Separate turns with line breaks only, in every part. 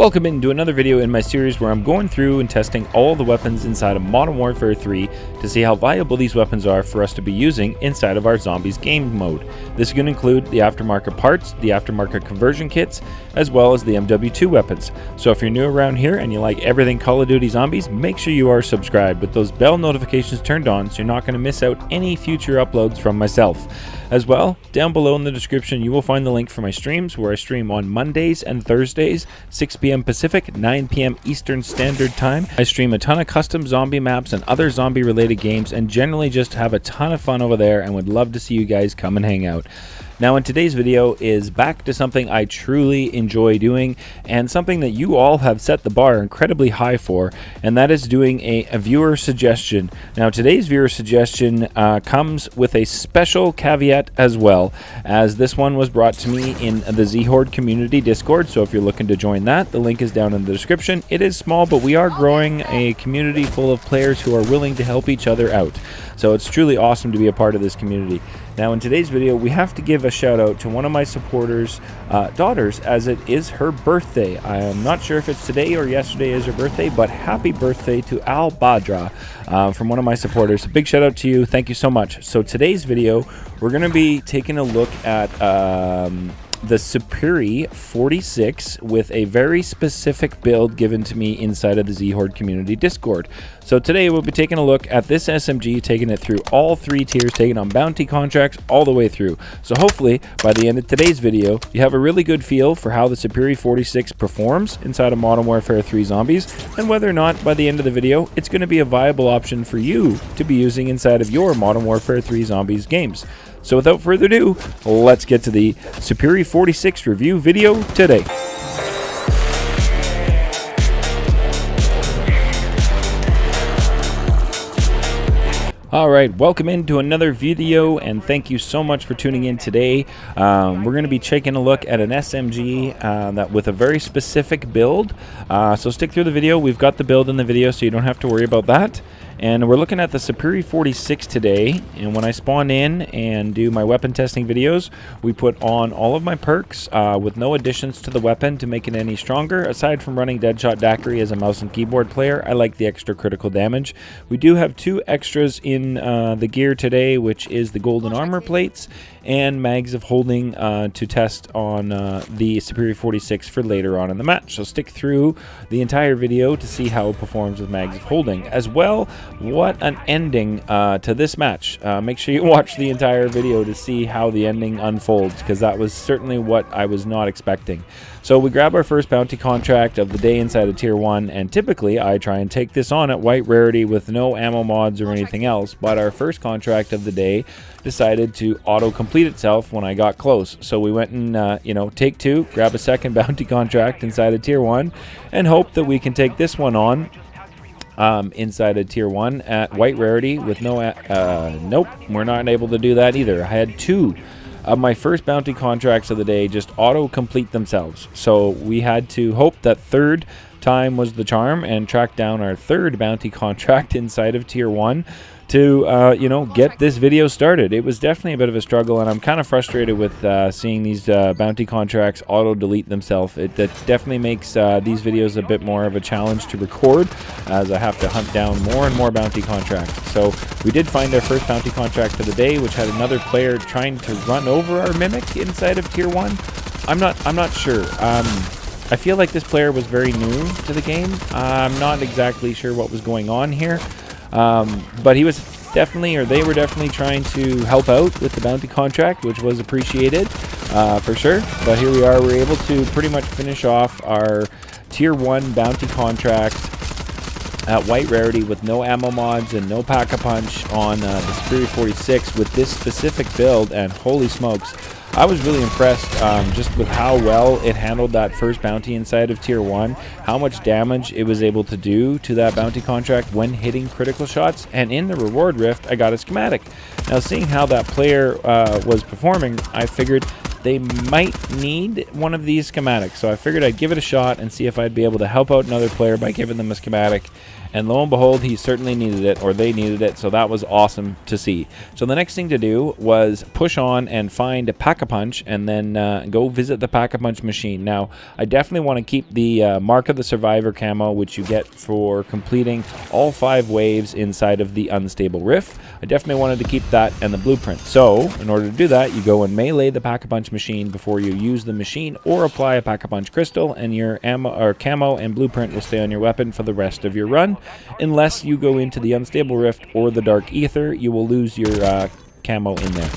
Welcome into another video in my series where I'm going through and testing all the weapons inside of Modern Warfare 3 to see how valuable these weapons are for us to be using inside of our Zombies game mode. This is going to include the aftermarket parts, the aftermarket conversion kits, as well as the MW2 weapons. So if you're new around here and you like everything Call of Duty Zombies, make sure you are subscribed with those bell notifications turned on so you're not going to miss out any future uploads from myself. As well, down below in the description you will find the link for my streams where I stream on Mondays and Thursdays, 6 p.m. Pacific, 9 p.m. Eastern Standard Time. I stream a ton of custom zombie maps and other zombie related games and generally just have a ton of fun over there and would love to see you guys come and hang out. Now in today's video is back to something I truly enjoy doing and something that you all have set the bar incredibly high for, and that is doing a viewer suggestion. Now today's viewer suggestion comes with a special caveat as well, as this one was brought to me in the Zhordecommunity Discord, so if you're looking to join that, the link is down in the description. It is small, but we are growing a community full of players who are willing to help each other out. So it's truly awesome to be a part of this community. Now in today's video, we have to give a shout out to one of my supporters' daughters, as it is her birthday. I am not sure if it's today or yesterday is her birthday, but happy birthday to Al Badra from one of my supporters. A big shout out to you. Thank you so much. So today's video, we're going to be taking a look at the Superi-46 with a very specific build given to me inside of the Zhordecommunity Discord. So today we'll be taking a look at this SMG, taking it through all three tiers, taking on bounty contracts all the way through. So hopefully by the end of today's video, you have a really good feel for how the Superi-46 performs inside of Modern Warfare 3 Zombies, and whether or not by the end of the video, it's going to be a viable option for you to be using inside of your Modern Warfare 3 Zombies games. So without further ado, let's get to the Superi-46 review video today. Alright, welcome into another video and thank you so much for tuning in today. We're going to be taking a look at an SMG that with a very specific build. So stick through the video. We've got the build in the video so you don't have to worry about that. And we're looking at the Superi-46 today, and when I spawn in and do my weapon testing videos, we put on all of my perks with no additions to the weapon to make it any stronger. Aside from running Deadshot Daiquiri as a mouse and keyboard player, I like the extra critical damage. We do have two extras in the gear today, which is the golden armor plates and mags of holding to test on the Superi-46 for later on in the match. So stick through the entire video to see how it performs with mags of holding. As well, what an ending to this match. Make sure you watch the entire video to see how the ending unfolds, because that was certainly what I was not expecting. So we grab our first bounty contract of the day inside of Tier 1, and typically I try and take this on at white rarity with no ammo mods or anything else, but our first contract of the day decided to auto-complete itself when I got close. So we went and, you know, take two, grab a second bounty contract inside of Tier 1, and hope that we can take this one on inside of Tier 1 at white rarity with no, nope, we're not able to do that either. I had two of my first bounty contracts of the day just auto-complete themselves. So we had to hope that third time was the charm and track down our third bounty contract inside of Tier 1 to, you know, get this video started. It was definitely a bit of a struggle, and I'm kind of frustrated with seeing these bounty contracts auto-delete themselves. That definitely makes these videos a bit more of a challenge to record, as I have to hunt down more and more bounty contracts. So we did find our first bounty contract of the day, which had another player trying to run over our Mimic inside of Tier 1. I'm not sure. I feel like this player was very new to the game. I'm not exactly sure what was going on here. But he was definitely, or they were definitely trying to help out with the bounty contract, which was appreciated for sure. But here we are, we're able to pretty much finish off our Tier 1 bounty contract at white rarity with no ammo mods and no pack-a-punch on the Superi-46 with this specific build, and holy smokes, I was really impressed just with how well it handled that first bounty inside of Tier 1, how much damage it was able to do to that bounty contract when hitting critical shots, and in the reward rift, I got a schematic. Now, seeing how that player was performing, I figured they might need one of these schematics, so I figured I'd give it a shot and see if I'd be able to help out another player by giving them a schematic. And lo and behold, he certainly needed it, or they needed it, so that was awesome to see. So the next thing to do was push on and find a Pack-a-Punch, and then go visit the Pack-a-Punch machine. Now, I definitely want to keep the Mark of the Survivor camo, which you get for completing all 5 waves inside of the Unstable Rift. I definitely wanted to keep that and the blueprint. So, in order to do that, you go and melee the Pack-a-Punch machine before you use the machine, or apply a Pack-a-Punch crystal, and your ammo or camo and blueprint will stay on your weapon for the rest of your run. Unless you go into the Unstable Rift or the Dark Ether, you will lose your camo in there.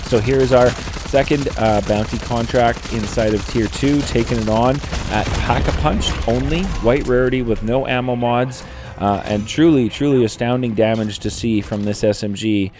So here's our second bounty contract inside of Tier 2, taking it on at Pack-a-Punch only, white rarity with no ammo mods. And truly astounding damage to see from this SMG.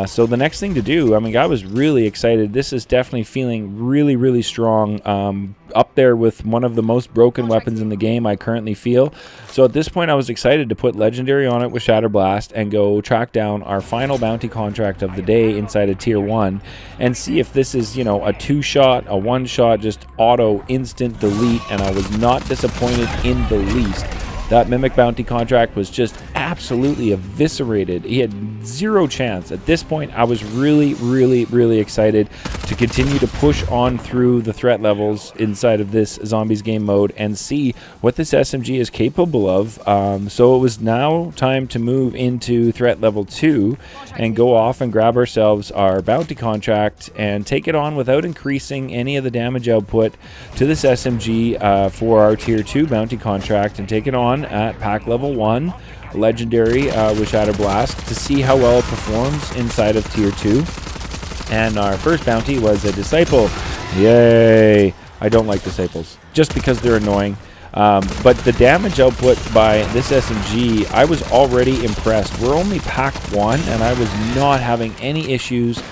So the next thing to do, I mean, I was really excited. This is definitely feeling really strong, up there with one of the most broken weapons in the game, I currently feel. So at this point, I was excited to put Legendary on it with Shatterblast and go track down our final bounty contract of the day inside of Tier 1 and see if this is, you know, a 2-shot, a 1-shot, just auto instant delete, and I was not disappointed in the least. That Mimic bounty contract was just absolutely eviscerated. He had 0 chance. At this point, I was really excited to continue to push on through the threat levels inside of this Zombies game mode and see what this SMG is capable of. So it was now time to move into threat level 2 and go off and grab ourselves our bounty contract and take it on without increasing any of the damage output to this SMG for our Tier 2 bounty contract, and take it on at pack level 1 legendary with Shatterblast to see how well it performs inside of Tier 2. And our first bounty was a Disciple. Yay! I don't like Disciples just because they're annoying. But the damage output by this SMG, I was already impressed. We're only pack 1, and I was not having any issues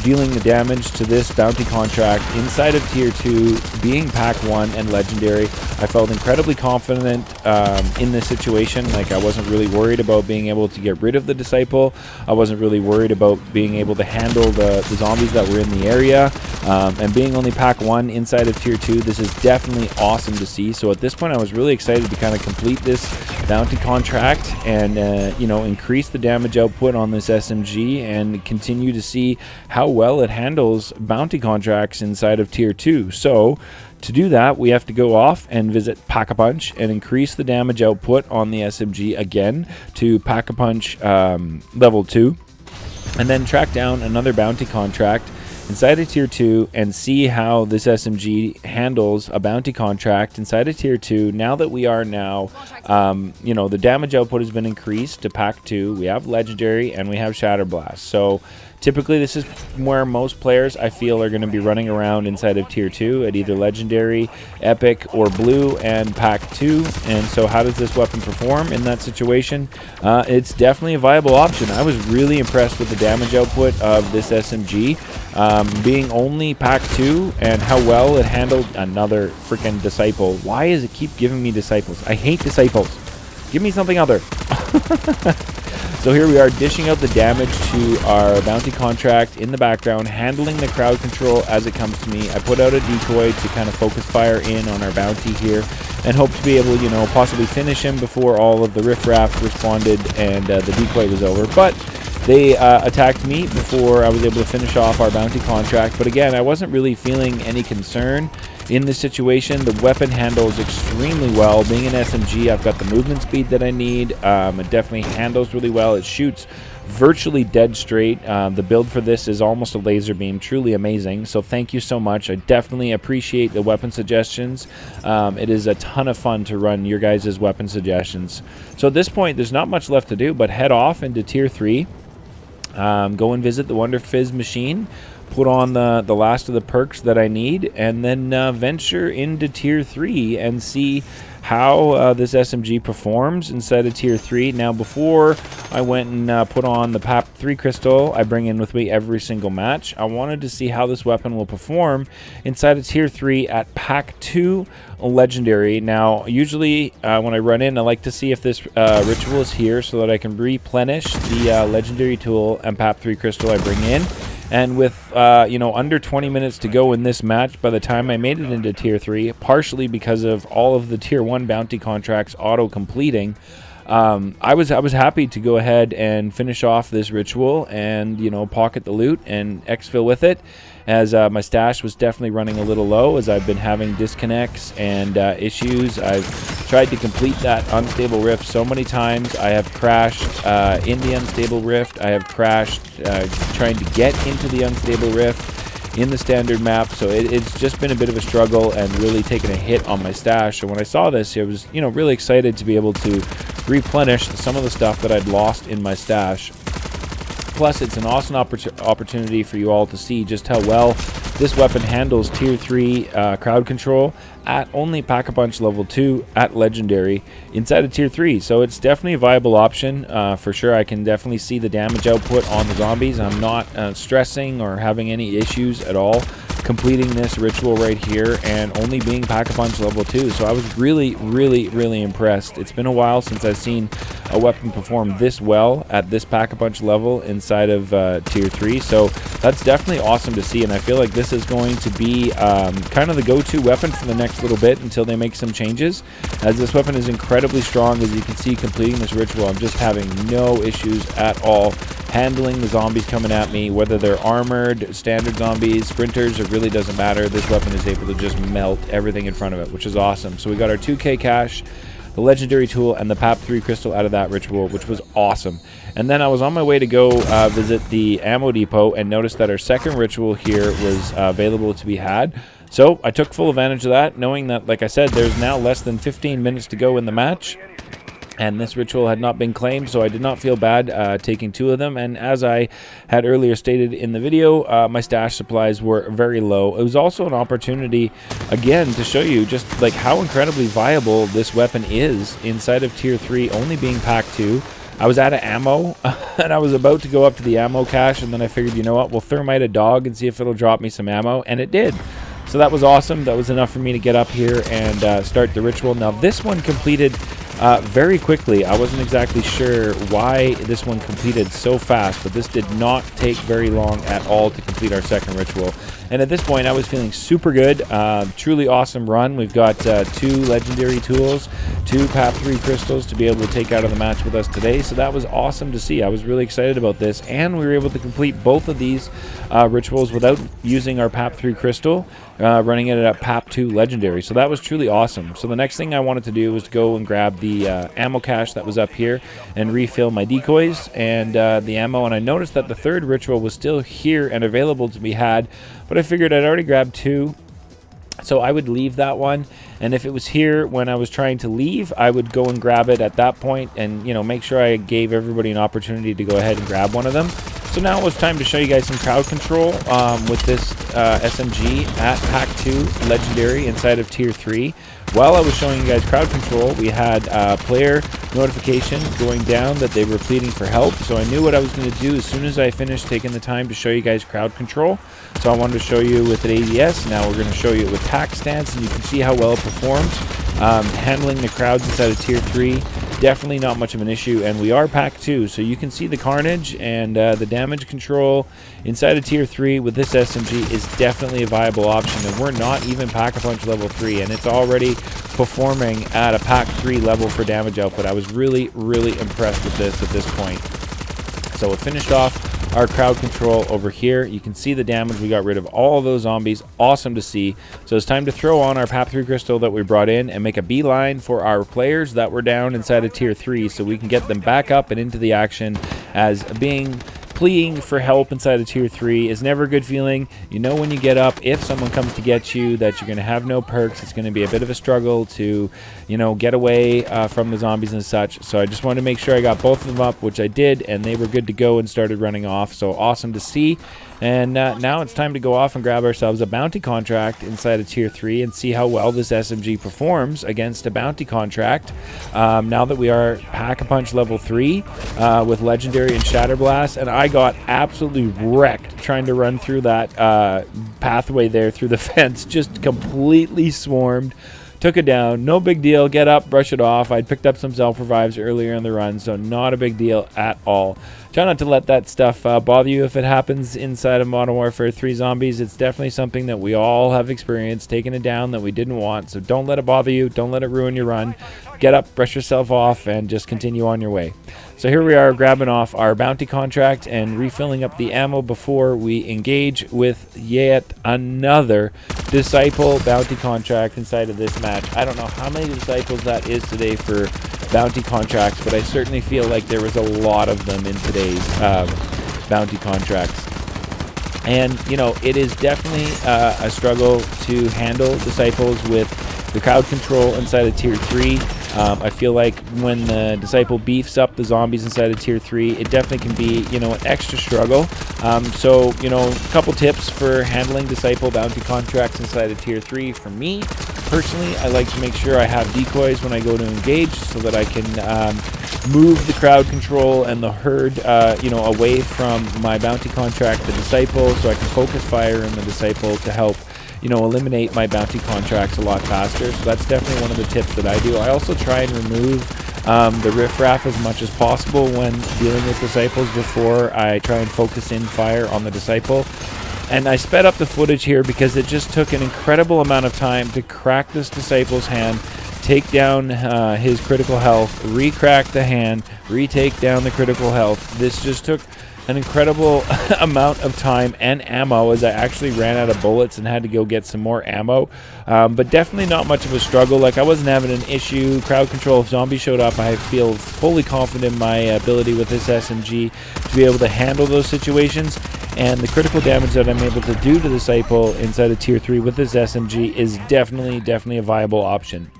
dealing the damage to this bounty contract inside of Tier 2, being pack 1 and legendary. I felt incredibly confident in this situation. Like, I wasn't really worried about being able to get rid of the Disciple. I wasn't really worried about being able to handle the zombies that were in the area. And being only pack 1 inside of Tier 2, this is definitely awesome to see. So at this point, I was really excited to kind of complete this bounty contract and, you know, increase the damage output on this SMG and continue to see how well it handles bounty contracts inside of Tier 2. So to do that, we have to go off and visit Pack-a-Punch and increase the damage output on the SMG again to Pack-a-Punch level 2, and then track down another bounty contract inside of Tier 2 and see how this SMG handles a bounty contract inside of Tier 2. Now that we are now, you know, the damage output has been increased to pack 2. We have legendary and we have Shatterblast. So typically, this is where most players, I feel, are going to be running around inside of Tier 2 at either Legendary, Epic, or Blue and Pack 2. And so how does this weapon perform in that situation? It's definitely a viable option. I was really impressed with the damage output of this SMG, being only Pack 2, and how well it handled another freaking Disciple. Why does it keep giving me Disciples? I hate Disciples. Give me something other. So here we are, dishing out the damage to our bounty contract in the background, handling the crowd control as it comes to me. I put out a decoy to kind of focus fire in on our bounty here and hope to be able to, you know, possibly finish him before all of the riffraff responded and the decoy was over. But they attacked me before I was able to finish off our bounty contract. But again, I wasn't really feeling any concern in this situation. The weapon handles extremely well. Being an SMG, I've got the movement speed that I need. It definitely handles really well. It shoots virtually dead straight. The build for this is almost a laser beam. Truly amazing. So thank you so much. I definitely appreciate the weapon suggestions. It is a ton of fun to run your guys' weapon suggestions. So at this point, there's not much left to do but head off into Tier 3. Go and visit the Wonder Fizz machine, put on the last of the perks that I need, and then venture into Tier 3 and see how this SMG performs inside of Tier 3. Now, before I went and put on the PAP 3 crystal I bring in with me every single match, I wanted to see how this weapon will perform inside of Tier 3 at Pack 2 Legendary. Now, usually when I run in, I like to see if this ritual is here so that I can replenish the Legendary tool and PAP 3 crystal I bring in. And with you know, under 20 minutes to go in this match, by the time I made it into tier 3, partially because of all of the tier 1 bounty contracts auto completing, I was happy to go ahead and finish off this ritual and, you know, pocket the loot and exfil with it, as my stash was definitely running a little low, as I've been having disconnects and issues. I've tried to complete that unstable rift so many times. I have crashed in the unstable rift. I have crashed trying to get into the unstable rift in the standard map, so it's just been a bit of a struggle and really taken a hit on my stash. So when I saw this, I was, you know, really excited to be able to replenish some of the stuff that I'd lost in my stash. Plus, it's an awesome opportunity for you all to see just how well this weapon handles tier 3 crowd control at only Pack-a-Punch level 2 at legendary inside of tier 3. So it's definitely a viable option for sure. I can definitely see the damage output on the zombies. I'm not stressing or having any issues at all completing this ritual right here and only being Pack-a-Punch level 2. So I was really impressed. It's been a while since I've seen a weapon perform this well at this Pack-a-Punch level inside of tier 3. So that's definitely awesome to see, and I feel like this is going to be kind of the go-to weapon for the next little bit until they make some changes, as this weapon is incredibly strong. As you can see, completing this ritual, I'm just having no issues at all handling the zombies coming at me, whether they're armored, standard zombies, sprinters. It really doesn't matter. This weapon is able to just melt everything in front of it, which is awesome. So we got our 2k cash, the legendary tool, and the PAP3 crystal out of that ritual, which was awesome. And then I was on my way to go visit the ammo depot and noticed that our second ritual here was available to be had. So I took full advantage of that, knowing that, like I said, there's now less than 15 minutes to go in the match, and this ritual had not been claimed, so I did not feel bad taking 2 of them. And as I had earlier stated in the video, my stash supplies were very low. It was also an opportunity, again, to show you just like how incredibly viable this weapon is inside of tier 3, only being pack 2. I was out of ammo, and I was about to go up to the ammo cache, and then I figured, you know what, we'll thermite a dog and see if it'll drop me some ammo, and it did. So that was awesome. That was enough for me to get up here and start the ritual. Now, this one completed very quickly. I wasn't exactly sure why this one completed so fast, but this did not take very long at all to complete our second ritual. And at this point, I was feeling super good. Truly awesome run. We've got 2 legendary tools, 2 PAP3 crystals to be able to take out of the match with us today. So that was awesome to see. I was really excited about this, and we were able to complete both of these rituals without using our PAP3 crystal, running it at PAP2 legendary. So that was truly awesome. So the next thing I wanted to do was to go and grab the ammo cache that was up here and refill my decoys and the ammo. And I noticed that the third ritual was still here and available to be had, but I figured I'd already grabbed 2, so I would leave that one. And if it was here when I was trying to leave, I would go and grab it at that point and, you know, make sure I gave everybody an opportunity to go ahead and grab one of them. So now it was time to show you guys some crowd control with this SMG at Pack 2 Legendary inside of Tier 3. While I was showing you guys crowd control, we had player notification going down that they were pleading for help. So I knew what I was going to do as soon as I finished taking the time to show you guys crowd control. So I wanted to show you with an ADS. Now we're going to show you it with tac stance, and you can see how well it performs. Handling the crowds inside of Tier 3, definitely not much of an issue. And we are Pack 2, so you can see the carnage and the damage control inside of Tier 3 with this SMG is definitely a viable option. And we're not even Pack-a-Punch level 3, and it's already performing at a Pack 3 level for damage output. I was really impressed with this at this point. So we finished off our crowd control over here. You can see the damage. We got rid of all of those zombies. Awesome to see. So it's time to throw on our PAP3 crystal that we brought in and make a beeline for our players that were down inside of Tier 3 so we can get them back up and into the action, as pleading for help inside of Tier 3 is never a good feeling. You know, when you get up, if someone comes to get you, that you're going to have no perks. It's going to be a bit of a struggle to, you know, get away from the zombies and such. So I just wanted to make sure I got both of them up, which I did, and they were good to go and started running off. So awesome to see. And now it's time to go off and grab ourselves a bounty contract inside of Tier 3 and see how well this SMG performs against a bounty contract. Now that we are Pack-a-Punch level 3 with Legendary and Shatterblast, and I got absolutely wrecked trying to run through that pathway there through the fence. Just completely swarmed. took it down. No big deal. Get up, brush it off. I'd picked up some self-revives earlier in the run, so not a big deal at all. Try not to let that stuff bother you if it happens inside of Modern Warfare 3 Zombies. It's definitely something that we all have experienced, taking it down that we didn't want. So don't let it bother you. Don't let it ruin your run. Get up, brush yourself off, and just continue on your way. So here we are grabbing off our bounty contract and refilling up the ammo before we engage with yet another Disciple bounty contract inside of this match. I don't know how many Disciples that is today for bounty contracts, but I certainly feel like there was a lot of them in today's bounty contracts. And, you know, it is definitely a struggle to handle Disciples with the crowd control inside of Tier 3. I feel like when the Disciple beefs up the zombies inside of Tier 3, it definitely can be, you know, an extra struggle. So, you know, a couple tips for handling Disciple bounty contracts inside of Tier 3 for me. Personally, I like to make sure I have decoys when I go to engage so that I can move the crowd control and the herd, you know, away from my bounty contract, the Disciple, so I can focus fire in the Disciple to help, you know, eliminate my bounty contracts a lot faster. So that's definitely one of the tips that I do. I also try and remove the riffraff as much as possible when dealing with Disciples before I try and focus in fire on the Disciple. And I sped up the footage here because it just took an incredible amount of time to crack this Disciple's hand, take down his critical health, re-crack the hand, retake down the critical health. This just took an incredible amount of time and ammo as I actually ran out of bullets and had to go get some more ammo. But definitely not much of a struggle. Like, I wasn't having an issue. Crowd control, if zombies showed up, I feel fully confident in my ability with this SMG to be able to handle those situations. And the critical damage that I'm able to do to Disciple inside of Tier 3 with this SMG is definitely a viable option.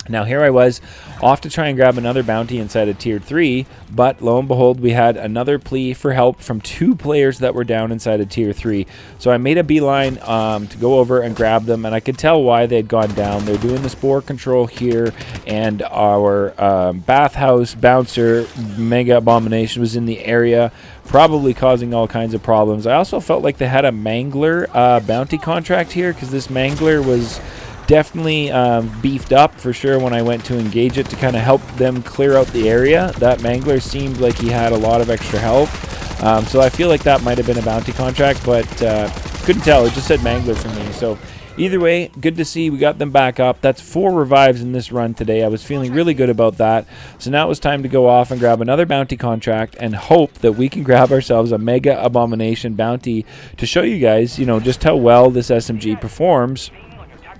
Now here I was off to try and grab another bounty inside of Tier 3, but lo and behold, we had another plea for help from 2 players that were down inside of Tier 3. So I made a beeline to go over and grab them, and I could tell why they had gone down. They're doing the spore control here, and our bathhouse bouncer, Mega Abomination, was in the area, probably causing all kinds of problems. I also felt like they had a Mangler bounty contract here, because this Mangler was definitely beefed up for sure when I went to engage it to kind of help them clear out the area. That Mangler seemed like he had a lot of extra health. So I feel like that might have been a bounty contract, but couldn't tell. It just said Mangler for me. So either way, good to see we got them back up. That's 4 revives in this run today. I was feeling really good about that. So now it's time to go off and grab another bounty contract and hope that we can grab ourselves a Mega Abomination bounty to show you guys, you know, just how well this SMG performs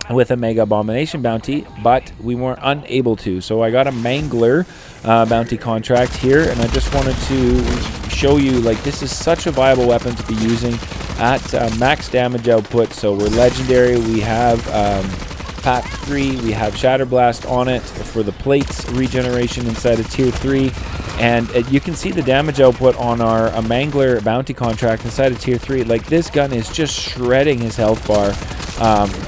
with a Mega Abomination bounty, but we weren't unable to. So I got a Mangler bounty contract here, and I just wanted to show you, like, this is such a viable weapon to be using at max damage output. So we're legendary. We have PAP 3, we have Shatter Blast on it for the plates regeneration inside of Tier 3, and you can see the damage output on our Mangler bounty contract inside of Tier 3. Like, this gun is just shredding his health bar.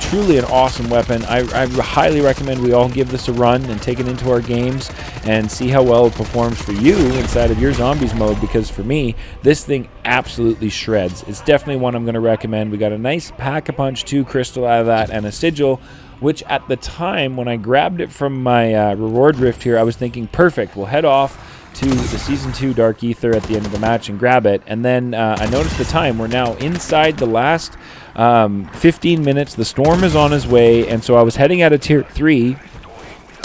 Truly an awesome weapon. I highly recommend we all give this a run and take it into our games and see how well it performs for you inside of your zombies mode, because for me, this thing absolutely shreds. It's definitely one I'm going to recommend. We got a nice Pack-a-Punch 2 crystal out of that and a sigil, which at the time when I grabbed it from my reward rift here, I was thinking, perfect, we'll head off to the Season 2 Dark Ether at the end of the match and grab it. And then I noticed the time. We're now inside the last 15 minutes. The storm is on his way, and so I was heading out of Tier 3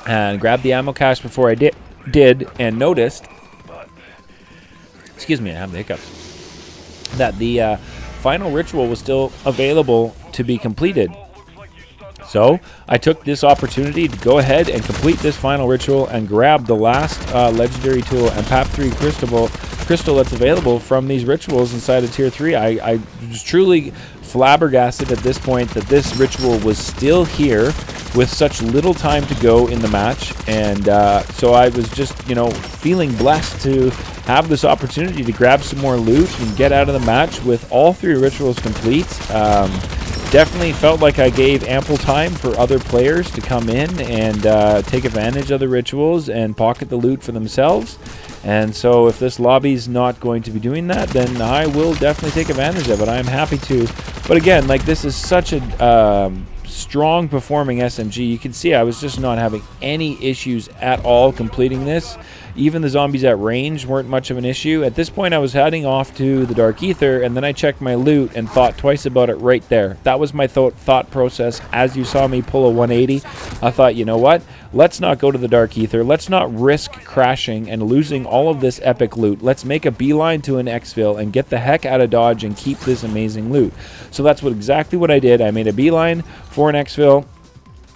and grabbed the ammo cache before I did and noticed, excuse me, I have the hiccups, that the final ritual was still available to be completed. So I took this opportunity to go ahead and complete this final ritual and grab the last legendary tool and PAP 3 crystal that's available from these rituals inside of Tier 3. I was truly flabbergasted at this point that this ritual was still here with such little time to go in the match. And so I was just, you know, feeling blessed to have this opportunity to grab some more loot and get out of the match with all 3 rituals complete. Definitely felt like I gave ample time for other players to come in and take advantage of the rituals and pocket the loot for themselves. And so if this lobby's not going to be doing that, then I will definitely take advantage of it. I am happy to. But again, like, this is such a strong performing SMG. You can see I was just not having any issues at all completing this. Even the zombies at range weren't much of an issue. At this point, I was heading off to the Dark Ether, and then I checked my loot and thought twice about it right there. That was my thought process as you saw me pull a 180. I thought, you know what? Let's not go to the Dark Ether. Let's not risk crashing and losing all of this epic loot. Let's make a beeline to an exfil and get the heck out of Dodge and keep this amazing loot. So that's exactly what I did. I made a beeline for an exfil,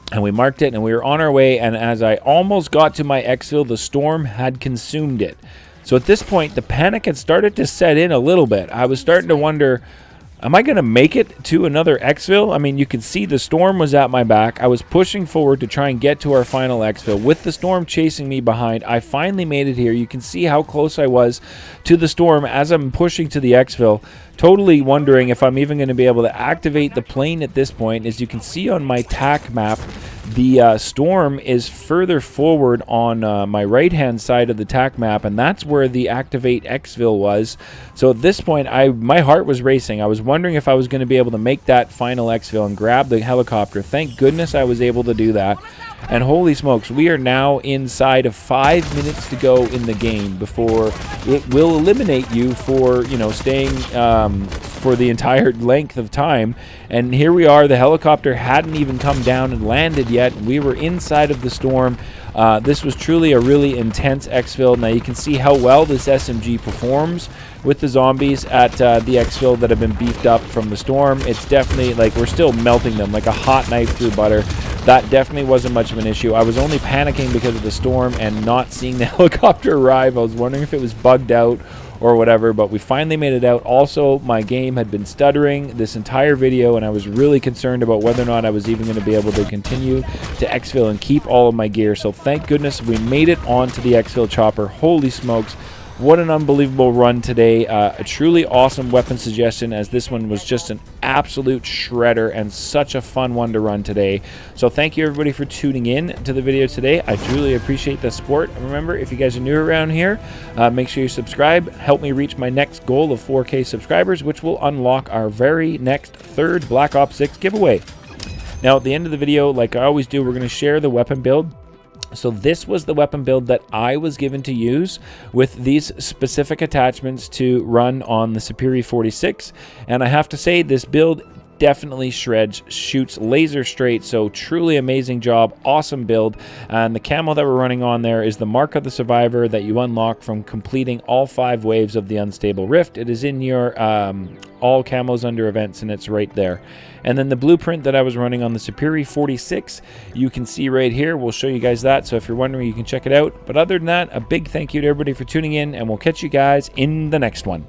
and we marked it, and we were on our way, and as I almost got to my exfil, the storm had consumed it. So at this point, the panic had started to set in a little bit. I was starting to wonder, am I going to make it to another exfil? I mean, you can see the storm was at my back. I was pushing forward to try and get to our final exfil. With the storm chasing me behind, I finally made it here. You can see how close I was to the storm as I'm pushing to the exfil. Totally wondering if I'm even going to be able to activate the plane at this point. As you can see on my TAC map, the storm is further forward on my right-hand side of the TAC map, and that's where the activate exfil was. So at this point, my heart was racing. I was wondering if I was going to be able to make that final exfil and grab the helicopter. Thank goodness I was able to do that. And holy smokes, we are now inside of 5 minutes to go in the game before it will eliminate you for, you know, staying for the entire length of time. And here we are. The helicopter hadn't even come down and landed yet. We were inside of the storm. This was truly a really intense exfil. Now you can see how well this SMG performs with the zombies at the exfil that have been beefed up from the storm. It's definitely like we're still melting them like a hot knife through butter. That definitely wasn't much of an issue. I was only panicking because of the storm and not seeing the helicopter arrive. I was wondering if it was bugged out or whatever, but we finally made it out. Also, my game had been stuttering this entire video, and I was really concerned about whether or not I was even going to be able to continue to exfil and keep all of my gear. So thank goodness we made it onto the exfil chopper. Holy smokes. What an unbelievable run today. A truly awesome weapon suggestion, as this one was just an absolute shredder and such a fun one to run today. So thank you everybody for tuning in to the video today. I truly appreciate the support. And remember, if you guys are new around here, make sure you subscribe. Help me reach my next goal of 4K subscribers, which will unlock our very next third Black Ops 6 giveaway. Now, at the end of the video, like I always do, we're going to share the weapon build. So this was the weapon build that I was given to use with these specific attachments to run on the Superi-46. And I have to say, this build definitely shreds, shoots laser straight. So truly amazing job, awesome build. And the camo that we're running on there is the Mark of the Survivor that you unlock from completing all 5 waves of the Unstable Rift. It is in your all camos under events, and it's right there. And then the blueprint that I was running on the Superi-46, you can see right here. We'll show you guys that. So if you're wondering, you can check it out. But other than that, a big thank you to everybody for tuning in, and we'll catch you guys in the next one.